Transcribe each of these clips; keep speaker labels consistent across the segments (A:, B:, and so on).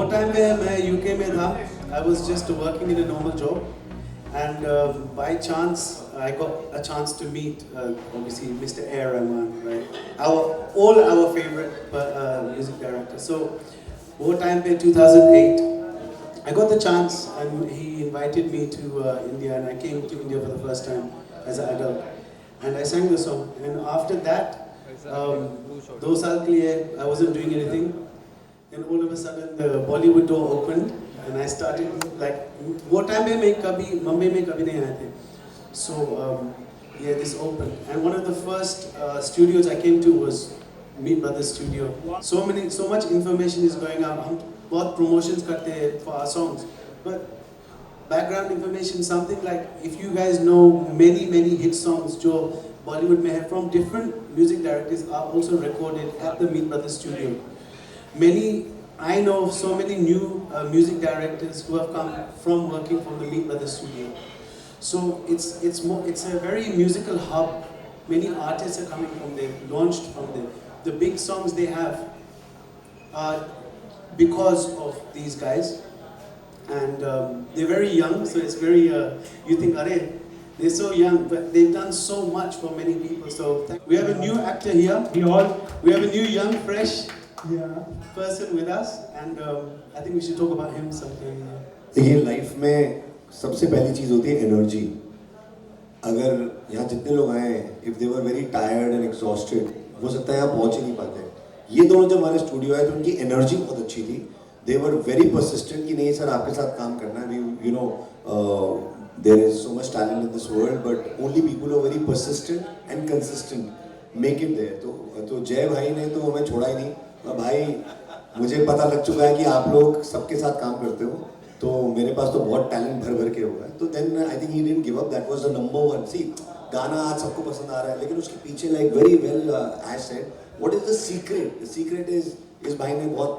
A: वो टाइम पे मैं यूके में था. I was just working in a normal job, and by chance I got a chance to meet obviously Mr. A. Rahman, right? All our favorite music directors. So वो time पे 2008, I got the chance, and he invited me to India, and I came to India for the first time as an adult, and I sang the song. And after that, 2 साल के लिए I wasn't doing anything. And all of a sudden the Bollywood door opened, and I started like वो time पे मैं कभी मुंबई में कभी नहीं आए थे. So yeah, this opened, and one of the first studios I came to was Meet Brothers Studio. So much information is going out. हम बहुत promotions करते हैं for our songs, but background information, something like if you guys know many hit songs जो Bollywood में है from different music directors are also recorded at the Meet Brothers Studio. I know so many new music directors who have come from working from the Meet Brothers Studio. So it's a very musical hub. Many artists are coming from there, launched from there. The big songs they have are because of these guys, and they're very young. So it's very you think, "Arey, they're so young," but they've done so much for many people. So we have a new actor here. We have a new young, fresh person with us, and I think we should talk about him something.
B: देखिए life में सबसे पहली चीज़ होती है energy. अगर यहाँ जितने लोग आए हैं, if they were very tired and exhausted, हो सकता है यहाँ पहुँच ही नहीं पाते. ये दोनों जब हमारे स्टूडियो आए तो उनकी एनर्जी बहुत अच्छी थी. दे वर वेरी परसिस्टेंट कि नहीं सर आपके साथ काम करना है. You know there is so much talent in this world, but only people are very persistent and consistent make it there. तो जय भाई ने तो हमें छोड़ा ही नहीं. भाई मुझे पता लग चुका है कि आप लोग सबके साथ काम करते हो, तो मेरे पास तो बहुत टैलेंट भर के होगा. तो then I think he didn't give up. That was the number one. सी गाना आज सबको पसंद आ रहा है, लेकिन उसके पीछे like very well as said what is the secret. The secret is इस भाई ने बहुत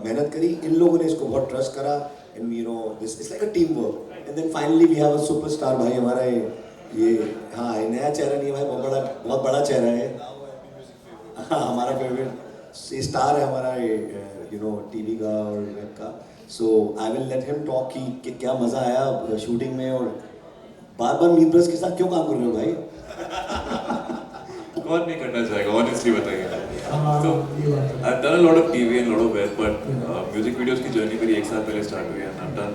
B: मेहनत करी, इन लोगों ने इसको बहुत ट्रस्ट करा, and you know this is like a team work. And then finally we have a superstar भाई हमारा. ये हाँ नया चेहरा नहीं है भाई, बहुत बड़ा चेहरा है. हाँ हमारा फेवरेट स्टार है हमारा, यू नो टीवी का और वेब का. So I will let him talk कि क्या मज़ा आया शूटिंग में, और बार मीत ब्रदर्स के साथ क्यों काम कर रहे हो भाई.
C: कौन नहीं करना चाहेगा, ऑनेस्टली बताइए. तो I have done a lot of TV and lot of web, but music videos की जर्नी मेरी 1 साल पहले स्टार्ट हुई है. I have done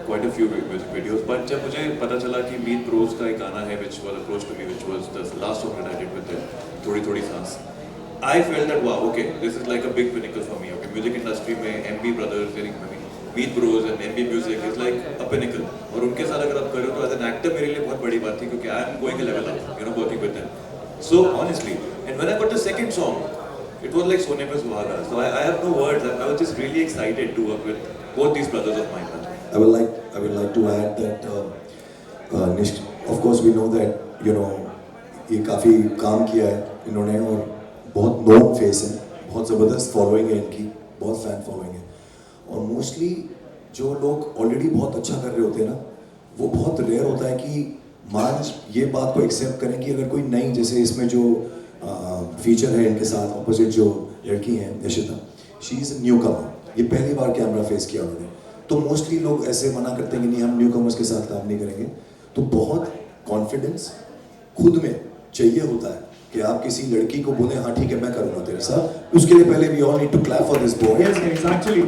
C: quite a few music videos. But जब मुझे पता चला कि मीत ब्रोस का एक गाना है which was approach to me, which was the last song that I did with them, थोड़ी थोड़ी सांस. I felt that wow, okay, this is like a big pinnacle for me. Okay, music industry में MB brothers, Meet Bros and MB Music is like a pinnacle. और उनके साथ अगर आप करो तो as an actor मेरे लिए बहुत बड़ी बात थी, क्योंकि I am going a level up, you know, working with them. So honestly, and when I got the second song, it was like Sone Pe Suhaga. So I have no words. I was just really excited to work with both these brothers of mine.
B: I would like to add that Nish, of course we know that you know ये काफ़ी काम किया है इन्होंने, और बहुत known face है, बहुत ज़बरदस्त फॉलोइंग है इनकी, बहुत फ़ैन फॉलोइंग है. और मोस्टली जो लोग ऑलरेडी बहुत अच्छा कर रहे होते हैं ना, वो बहुत रेयर होता है कि मान ये बात को एक्सेप्ट करें कि अगर कोई नई, जैसे इसमें जो फीचर है इनके साथ ऑपोजिट जो लड़की हैं Nishita, she is a newcomer, ये पहली बार कैमरा फेस किया उन्होंने. तो मोस्टली लोग ऐसे मना करते हैं कि नहीं हम न्यू कमर्स के साथ काम नहीं करेंगे. तो बहुत कॉन्फिडेंस खुद में चाहिए होता है कि आप किसी लड़की को बोले हाँ ठीक है मैं करूँगा तेरे साथ. उसके लिए पहले we all need to clap for this boy.
A: Yes, actually.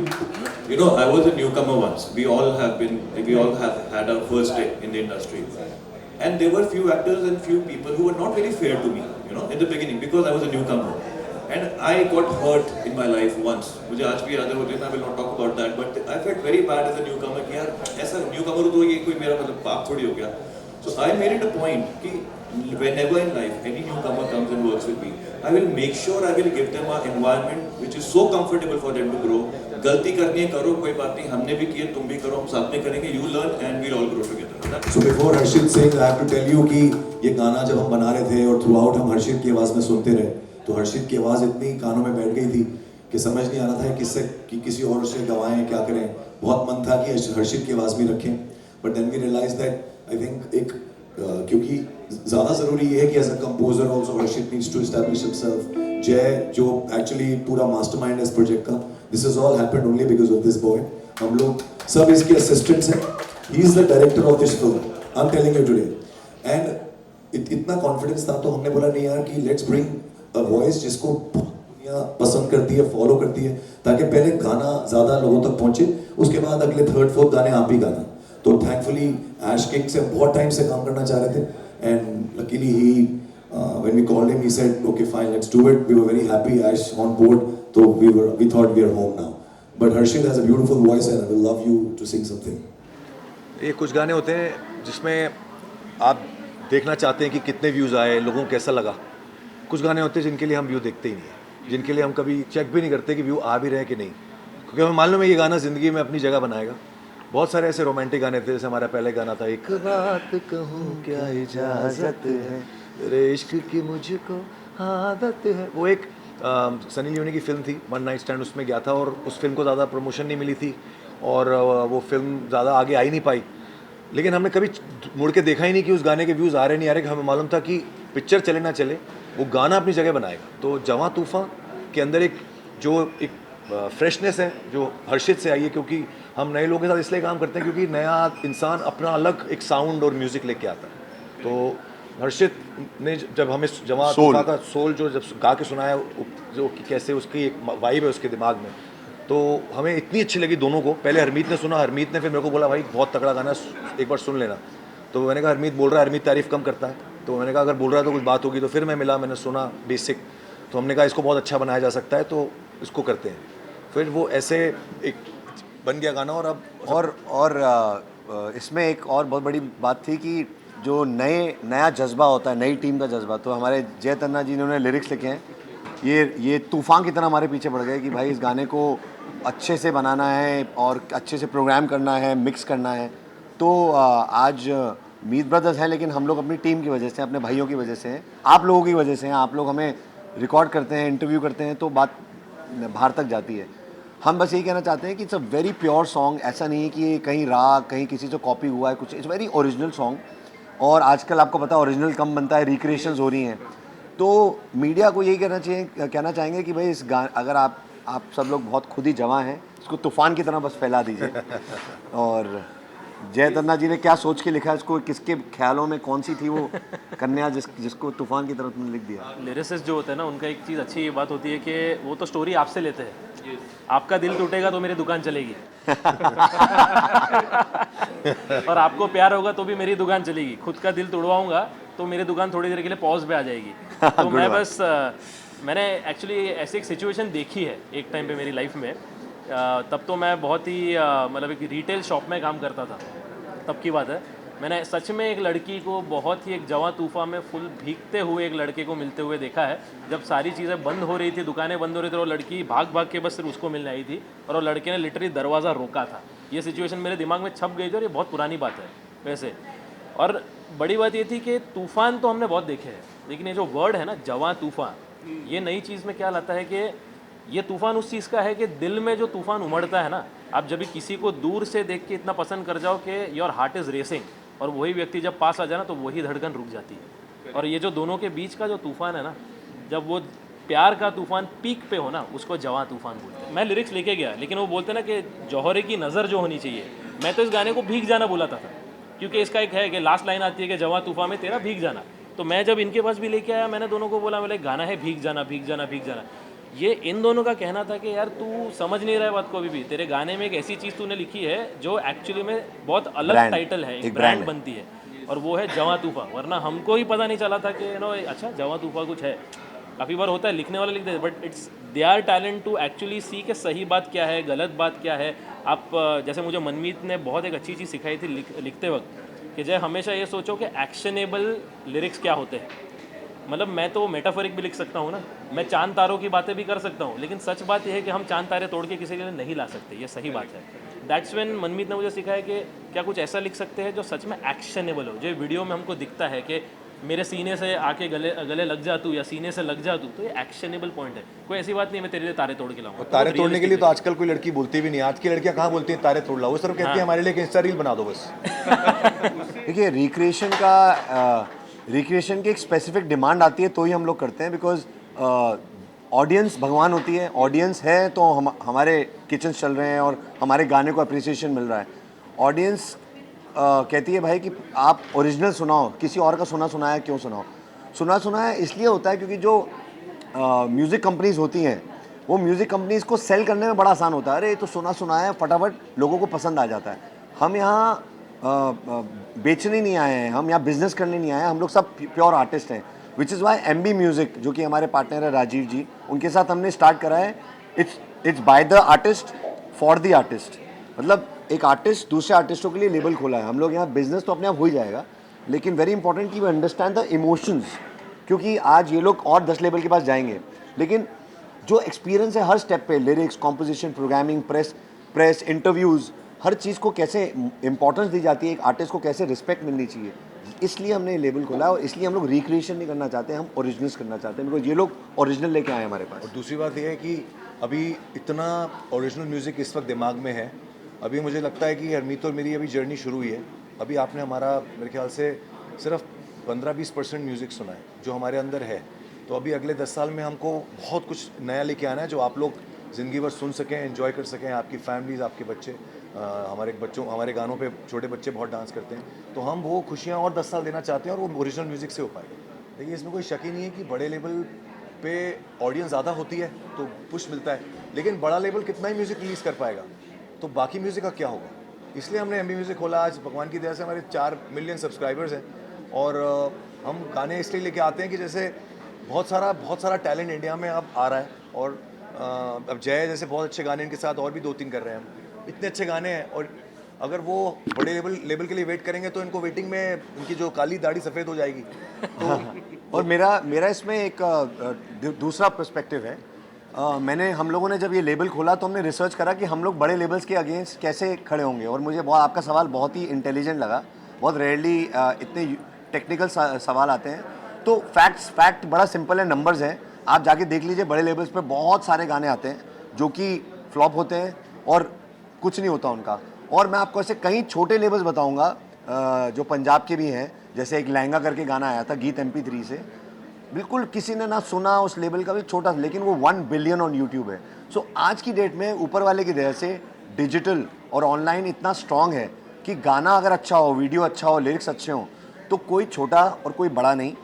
C: You know, I was a newcomer once. We all have had our first day in the industry. And there were few actors and few people who were not very fair to me, you know, in the beginning, because I was a newcomer. And I got hurt in my life once. मुझे आज भी याद है वो दिन. I will not talk about that, but I felt very bad as a newcomer कि यार ऐसा newcomer हो तो ये कोई मेरा मतलब पाप थोड़ी हो गया. So I made it a point कि whenever in life any newcomer comes and works with me, I will make sure I will give them an environment which is so comfortable for them to grow. गलती करनी है करो, कोई बात नहीं, हमने भी किए तुम भी करो, हम साथ में करेंगे. You learn and we'll all grow together.
B: So before Harshit Singh, I have to tell you कि ये गाना जब हम बना रहे थे और throughout हम हर्षित की आवाज़ में सुनते रहे, तो हर्षित की आवाज़ इतनी कानों में बैठ गई थी कि समझ नहीं आ रहा था कि किसी और से गवाएं क्या करें. बहुत मन था कि हर्षित की आवाज़ भी रखें, but then we realized that I think एक क्योंकि ज़्यादा ज़रूरी ये है कि as a composer also Harshit needs to establish himself. Jai जो एक्चुअली पूरा मास्टरमाइंड है इस प्रोजेक्ट का, This has all happened only because of this boy. हम लोग सब इसके assistants हैं. He is the director of this film. I'm telling you today. And इतना confidence था तो हमने बोला नहीं यार कि let's bring a voice जिसको दुनिया पसंद करती है, follow करती है, ताकि पहले गाना ज़्यादा लोगों तक पहुँचे, उसके बाद अगले third, fourth गाने आप ही गाना. तो thankfully Ash King से बहुत टाइम से काम करना चाह रहे थे, and luckily he when we called him he said okay fine let's do it. We were very happy, Ash on board, so we thought we are home now. But Harshit has a beautiful voice and I will love you to sing something.
D: ये कुछ गाने होते हैं जिसमें आप देखना चाहते हैं कि कितने व्यूज़ आए, लोगों को कैसा लगा. कुछ गाने होते हैं जिनके लिए हम व्यू देखते ही नहीं हैं, जिनके लिए हम कभी चेक भी नहीं करते कि व्यू आ भी रहे कि नहीं, क्योंकि हमें मालूम है ये गाना ज़िंदगी में अपनी जगह बनाएगा. बहुत सारे ऐसे रोमांटिक गाने थे, जैसे हमारा पहले गाना था एक बात कहूँ क्या इजाज़त है तेरे इश्क की मुझको आदत है. वो एक सनी लियोनी की फिल्म थी वन नाइट स्टैंड, उसमें गया था और उस फिल्म को ज़्यादा प्रमोशन नहीं मिली थी और वो फिल्म ज़्यादा आगे आ ही नहीं पाई. लेकिन हमने कभी मुड़ के देखा ही नहीं कि उस गाने के व्यूज़ आ रहे नहीं आ रहे. हमें मालूम था कि पिक्चर चले ना चले वो गाना अपनी जगह बनाएगा. तो जवां तूफ़ान के अंदर एक फ्रेशनेस है जो हर्षित से आई है, क्योंकि हम नए लोगों के साथ इसलिए काम करते हैं क्योंकि नया इंसान अपना अलग एक साउंड और म्यूज़िक लेके आता है. तो हर्षित ने जब हमें जवां तूफ़ान का सोल जो जब गा के सुनाया, जो कि कैसे उसकी एक वाइब है उसके दिमाग में, तो हमें इतनी अच्छी लगी दोनों को. पहले हरमीत ने सुना, हरमीत ने फिर मेरे को बोला भाई बहुत तगड़ा गाना एक बार सुन लेना. तो मैंने कहा हरमीत बोल रहा है, हरमीत तारीफ़ कम करता है, तो मैंने कहा अगर बोल रहा है तो कुछ बात होगी. तो फिर मैं मिला, मैंने सुना बेसिक, तो हमने कहा इसको बहुत अच्छा बनाया जा सकता है तो इसको करते हैं. फिर वो ऐसे एक बन गया गाना. और अब
E: इसमें एक और बहुत बड़ी बात थी कि जो नया जज्बा होता है, नई टीम का जज्बा, तो हमारे जय तन्ना जी ने लिरिक्स लिखे हैं, ये तूफ़ान की तरह हमारे पीछे पड़ गए कि भाई इस गाने को अच्छे से बनाना है और अच्छे से प्रोग्राम करना है, मिक्स करना है. तो आज मीत ब्रदर्स हैं, लेकिन हम लोग अपनी टीम की वजह से, अपने भाइयों की वजह से हैं, आप लोगों की वजह से हैं. आप लोग हमें रिकॉर्ड करते हैं, इंटरव्यू करते हैं, तो बात बाहर तक जाती है. हम बस यही कहना चाहते हैं कि it's a very pure song. ऐसा नहीं है कि ये कहीं राग, कहीं किसी से कॉपी हुआ है कुछ. It's very original song. और आजकल आपको पता है ओरिजिनल कम बनता है, रिक्रिएशंस हो रही हैं. तो मीडिया को यही कहना चाहेंगे कि भाई अगर आप सब लोग बहुत खुद ही जवां हैं, इसको तूफ़ान की तरह बस फैला दीजिए. और जय तन्ना जी ने क्या सोच के लिखा, इसको किसके ख्यालों में कौन सी थी वो कन्या जिसको तूफ़ान की तरह तुमने लिख दिया.
F: लिरिसिस्ट जो होते हैं ना, उनका एक चीज़ अच्छी ये बात होती है कि वो तो स्टोरी आपसे लेते हैं. आपका दिल टूटेगा तो मेरी दुकान चलेगी और आपको प्यार होगा तो भी मेरी दुकान चलेगी. खुद का दिल तोड़वाऊंगा तो मेरी दुकान थोड़ी देर के लिए पॉज पे आ जाएगी. तो मैं बस मैंने एक्चुअली ऐसी एक सिचुएशन देखी है एक टाइम पे मेरी लाइफ में. तब तो मैं बहुत ही मतलब एक रिटेल शॉप में काम करता था, तब की बात है. मैंने सच में एक लड़की को बहुत ही एक जवां तूफ़ान में फुल भीगते हुए एक लड़के को मिलते हुए देखा है. जब सारी चीज़ें बंद हो रही थी, दुकानें बंद हो रही थी, और लड़की भाग के बस सिर्फ उसको मिलने आई थी और वो लड़के ने लिटरली दरवाज़ा रोका था. ये सिचुएशन मेरे दिमाग में छप गई थी और ये बहुत पुरानी बात है वैसे. और बड़ी बात ये थी कि तूफ़ान तो हमने बहुत देखे हैं, लेकिन ये जो वर्ड है ना जवां तूफ़ान, ये नई चीज़ में क्या लाता है कि ये तूफ़ान उस चीज़ का है कि दिल में जो तूफ़ान उमड़ता है ना, आप जब भी किसी को दूर से देख के इतना पसंद कर जाओ कि योर हार्ट इज़ रेसिंग, और वही व्यक्ति जब पास आ जाए ना तो वही धड़कन रुक जाती है. और ये जो दोनों के बीच का जो तूफ़ान है ना, जब वो प्यार का तूफ़ान पीक पे हो ना, उसको जवां तूफ़ान बोलते हैं. मैं लिरिक्स लेके गया, लेकिन वो बोलते ना कि जौहरे की नज़र जो होनी चाहिए. मैं तो इस गाने को भीग जाना बोला था, क्योंकि इसका एक है कि लास्ट लाइन आती है कि जवां तूफ़ान में तेरा भीग जाना. तो मैं जब इनके पास भी लेके आया, मैंने दोनों को बोला, बोले गाना है भीग जाना भीग जाना भीग जाना. ये इन दोनों का कहना था कि यार तू समझ नहीं रहा है बात को अभी भी. तेरे गाने में एक ऐसी चीज़ तूने लिखी है जो एक्चुअली में बहुत अलग टाइटल है, एक ब्रांड बनती है, और वो है जवां तूफ़ान. वरना हमको ही पता नहीं चला था कि नो अच्छा जवां तूफ़ान कुछ है. काफ़ी बार होता है लिखने वाले लिखते हैं, but it's their talent to actually see कि सही बात क्या है, गलत बात क्या है. आप जैसे मुझे मनमीत ने बहुत एक अच्छी चीज़ सिखाई थी लिखते वक्त, कि जय हमेशा ये सोचो कि एक्शनेबल लिरिक्स क्या होते हैं. मतलब मैं तो मेटाफोरिक भी लिख सकता हूँ ना, मैं चांद तारों की बातें भी कर सकता हूँ, लेकिन सच बात यह है कि हम चांद तारे तोड़ के किसी के लिए नहीं ला सकते. ये सही बात है. दैट्स व्हेन मनमीत ने मुझे सिखाया कि क्या कुछ ऐसा लिख सकते हैं जो सच में एक्शनेबल हो. जो वीडियो में हमको दिखता है कि मेरे सीने से आके गले लग जा तू, या सीने से लग जा तू, तो ये एक्शनेबल पॉइंट है. कोई ऐसी बात नहीं मैं तेरे लिए तारे तोड़ के लाऊंगा.
D: तारे तोड़ने के लिए तो आजकल कोई लड़की बोलती भी नहीं. आज की लड़कियां कहाँ बोलती हैं तारे तोड़ लाओ, वो सिर्फ कहती है हमारे लिए एक इंस्टा रील बना दो बस.
E: देखिए रिक्रिएशन की एक स्पेसिफिक डिमांड आती है तो ही हम लोग करते हैं, बिकॉज ऑडियंस भगवान होती है, ऑडियंस है तो हमारे किचन चल रहे हैं और हमारे गाने को अप्रिसिएशन मिल रहा है। ऑडियंस कहती है भाई कि आप ओरिजिनल सुनाओ, किसी और का सुना सुनाया क्यों सुनाओ। सुना सुनाया इसलिए होता है क्योंकि जो म्यूज़िक कंपनीज होती हैं वो म्यूज़िक कंपनीज को सेल करने में बड़ा आसान होता है। अरे ये तो सुना सुनाया फटाफट लोगों को पसंद आ जाता है। हम यहाँ बेचने नहीं आए हैं, हम यहाँ बिजनेस करने नहीं आए हैं, हम लोग सब प्योर आर्टिस्ट हैं। Which is why MB music जो कि हमारे पार्टनर है राजीव जी, उनके साथ हमने स्टार्ट करा है it's by the artist for the artist. मतलब एक आर्टिस्ट दूसरे आर्टिस्टों के लिए लेबल खोला है। हम लोग यहाँ बिजनेस तो अपने आप हो ही जाएगा, लेकिन वेरी इंपॉर्टेंट कि वी अंडरस्टैंड द इमोशंस, क्योंकि आज ये लोग और 10 लेबल के पास जाएंगे, लेकिन जो एक्सपीरियंस है हर स्टेप पे, lyrics, composition, programming, press interviews, हर चीज़ को कैसे इंपॉर्टेंस दी जाती है, एक आर्टिस्ट को कैसे रिस्पेक्ट मिलनी चाहिए, इसलिए हमने लेबल खोला है। और इसलिए हम लोग रिक्रिएशन नहीं करना चाहते, हम ओरिजिनल्स करना चाहते हैं, बिकॉज ये लोग ओरिजिनल लेके आए हैं हमारे पास।
D: और दूसरी बात यह है कि अभी इतना ओरिजिनल म्यूज़िक इस वक्त दिमाग में है। अभी मुझे लगता है कि हरमीत और मेरी अभी जर्नी शुरू हुई है। अभी आपने हमारा मेरे ख्याल से सिर्फ 15-20% म्यूज़िक सुना है जो हमारे अंदर है। तो अभी अगले 10 साल में हमको बहुत कुछ नया लेके आना है जो आप लोग ज़िंदगी भर सुन सकें, एंजॉय कर सकें, आपकी फैमिलीज़, आपके बच्चे। हमारे गानों पे छोटे बच्चे बहुत डांस करते हैं, तो हम वो खुशियाँ और 10 साल देना चाहते हैं और वो ओरिजिनल म्यूज़िक से हो पाएगा। देखिए इसमें कोई शक ही नहीं है कि बड़े लेवल पे ऑडियंस ज़्यादा होती है तो पुश मिलता है, लेकिन बड़ा लेवल कितना ही म्यूज़िक रिलीज़ कर पाएगा, तो बाकी म्यूज़िक का क्या होगा। इसलिए हमने MB म्यूज़िक खोला। आज भगवान की दया से हमारे 4 मिलियन सब्सक्राइबर्स हैं और हम गाने इसलिए लेके आते हैं कि जैसे बहुत सारा टैलेंट इंडिया में अब आ रहा है और अब जय जैसे बहुत अच्छे गाने इनके साथ और भी 2-3 कर रहे हैं हम। इतने अच्छे गाने हैं और अगर वो बड़े लेवल के लिए वेट करेंगे तो इनको वेटिंग में उनकी जो काली दाढ़ी सफ़ेद हो जाएगी। तो
E: और मेरा इसमें एक दूसरा पर्सपेक्टिव है। हम लोगों ने जब ये लेबल खोला तो हमने रिसर्च करा कि हम लोग बड़े लेबल्स के अगेंस्ट कैसे खड़े होंगे, और मुझे आपका सवाल बहुत ही इंटेलिजेंट लगा। बहुत रेयरली इतने टेक्निकल सवाल आते हैं। तो फैक्ट बड़ा सिंपल है, नंबर्स हैं। आप जाके देख लीजिए, बड़े लेबल्स पे बहुत सारे गाने आते हैं जो कि फ्लॉप होते हैं और कुछ नहीं होता उनका। और मैं आपको ऐसे कई छोटे लेबल्स बताऊंगा जो पंजाब के भी हैं, जैसे एक लहंगा करके गाना आया था गीत MP3 से, बिल्कुल किसी ने ना सुना उस लेवल का भी, छोटा, लेकिन वो 1 बिलियन ऑन यूट्यूब है। सो आज की डेट में ऊपर वाले की दया से डिजिटल और ऑनलाइन इतना स्ट्रांग है कि गाना अगर अच्छा हो, वीडियो अच्छा हो, लिरिक्स अच्छे हों, तो कोई छोटा और कोई बड़ा नहीं।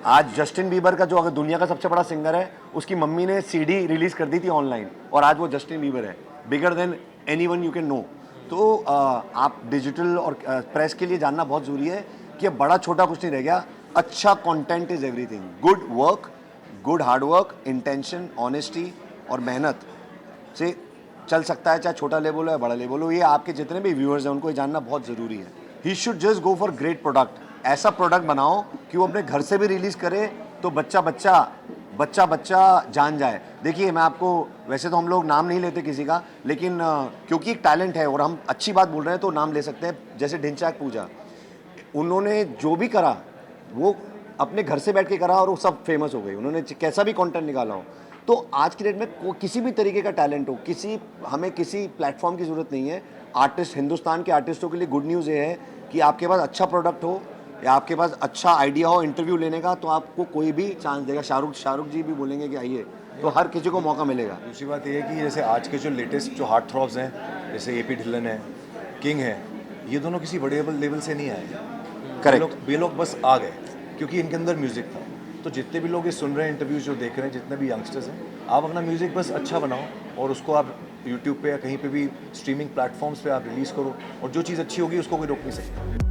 E: आज जस्टिन बीबर का, जो अगर दुनिया का सबसे बड़ा सिंगर है, उसकी मम्मी ने CD रिलीज़ कर दी थी ऑनलाइन और आज वो जस्टिन बीबर है, bigger than anyone you can know. तो आप डिजिटल और प्रेस के लिए जानना बहुत ज़रूरी है कि अब बड़ा छोटा कुछ नहीं रह गया। अच्छा content is everything. Good work, good hard work, intention, honesty और मेहनत से चल सकता है, चाहे छोटा लेवल हो या बड़ा लेवल हो। ये आपके जितने भी व्यूअर्स हैं उनको ये जानना बहुत ज़रूरी है। He should just go for great product. ऐसा प्रोडक्ट बनाओ कि वो अपने घर से भी रिलीज़ करे तो बच्चा जान जाए। देखिए मैं आपको, वैसे तो हम लोग नाम नहीं लेते किसी का, लेकिन क्योंकि एक टैलेंट है और हम अच्छी बात बोल रहे हैं तो नाम ले सकते हैं। जैसे ढिंचाक पूजा, उन्होंने जो भी करा वो अपने घर से बैठ के करा और वो सब फेमस हो गई। उन्होंने कैसा भी कंटेंट निकाला हो। तो आज की डेट में किसी भी तरीके का टैलेंट हो, हमें किसी प्लेटफॉर्म की ज़रूरत नहीं है। आर्टिस्ट, हिंदुस्तान के आर्टिस्टों के लिए गुड न्यूज़ ये है कि आपके पास अच्छा प्रोडक्ट हो या आपके पास अच्छा आइडिया हो इंटरव्यू लेने का, तो आपको कोई भी चांस देगा। शाहरुख जी भी बोलेंगे कि आइए, तो हर किसी को मौका मिलेगा।
D: दूसरी बात ये है कि जैसे आज के जो लेटेस्ट जो हार्ट थ्रॉब्स हैं, जैसे AP ढिल्लन है, किंग है, ये दोनों किसी बड़े लेवल से नहीं आए।
E: करेक्ट।
D: ये लोग बस आ गए क्योंकि इनके अंदर म्यूज़िक था। तो जितने भी लोग ये सुन रहे हैं, इंटरव्यूज जो देख रहे हैं, जितने भी यंगस्टर्स हैं, आप अपना म्यूज़िक बस अच्छा बनाओ और उसको आप YouTube पे या कहीं पे भी स्ट्रीमिंग प्लेटफॉर्म्स पे आप रिलीज़ करो, और जो चीज़ अच्छी होगी उसको कोई रोक नहीं सकता।